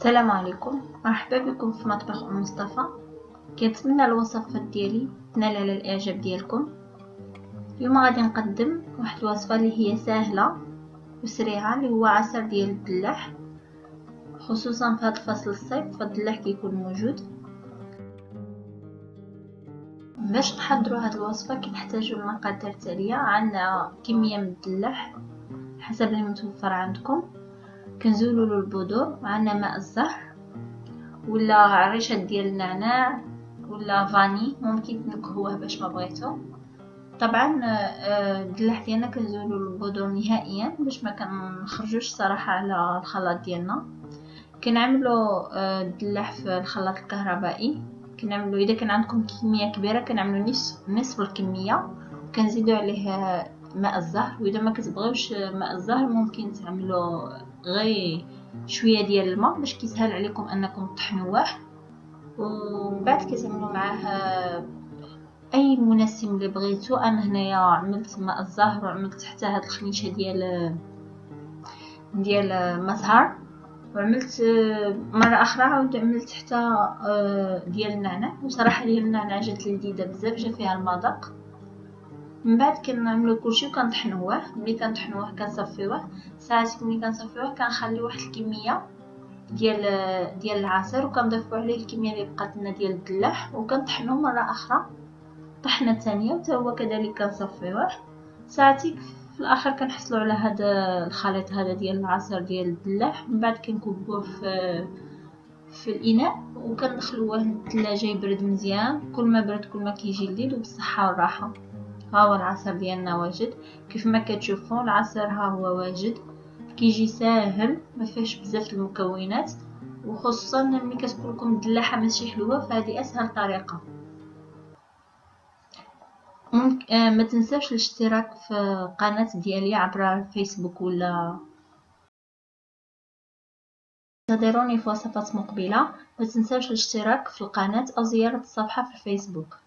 السلام عليكم، مرحبا بكم في مطبخ مصطفى. كنتمنى الوصفات ديالي تنال على الاعجاب ديالكم. اليوم غادي نقدم واحد الوصفه اللي هي سهله وسريعه، اللي هو عصير ديال الدلاح، خصوصا في هذا الفصل الصيف فالدلاح كيكون موجود. باش نحضروا هذه الوصفه كنحتاجوا المقادير التاليه. عندنا كميه من الدلاح حسب اللي متوفر عندكم، كنزولوا له البذور، عندنا ماء الزهر ولا عريشة ديال النعناع ولا فاني، ممكن تنكهوه باش ما بغيتو. طبعا الدلاح ديالنا كنزولوا البذور نهائيا باش ما كنخرجوش صراحه على الخلاط ديالنا. كنعملوا الدلاح في الخلاط الكهربائي. كنعملوا اذا كان عندكم كميه كبيره كنعملوا نصف الكميه، كنزيدوا عليه ماء الزهر. واذا ما كتبغيوش ماء الزهر ممكن تعملوا غير شويه ديال الماء باش كيسهل عليكم انكم تطحنوه. ومن بعد كتعملوا معاه اي منسم اللي بغيتو. انا هنايا عملت ماء الزهر وعملت حتى هاد الخميشه ديال مزهر، وعملت مره اخرى عاود عملت حتى ديال النعناع. وصراحه ديال النعناع جات لذيذه بزاف، جا فيها المذاق. من بعد كنعملو كلشي وكنطحنوه. ملي كنطحنوه كنصفيوه، ساعات ملي كنصفيوه كنخلي واحد الكميه ديال العصير وكنضيفو عليه الكميه اللي بقات لنا ديال الدلاح، وكنطحنوه مره اخرى طحنه ثانيه وتا هو كذلك كنصفيوه. ساعتي في الاخر كنحصلوا على هذا الخليط هذا ديال العصير ديال الدلاح. من بعد كنكبوه في الاناء وكندخلوه للثلاجه يبرد مزيان. كل ما برد كل ما كيجي لذيذ وبالصحه والراحه. ها هو العصير ديالنا واجد كيف ما كتشوفوا. العصير ها هو واجد، كيجي ساهل ما فيهش بزاف المكونات، وخصوصا ملي كتكون لكم الدلاحه ماشي حلوه فهذه اسهل طريقه. ما تنساوش الاشتراك في القناه ديالي عبر الفيسبوك ولا انتظروني في وصفات مقبله. ما تنساوش الاشتراك في القناه او زياره الصفحه في الفيسبوك.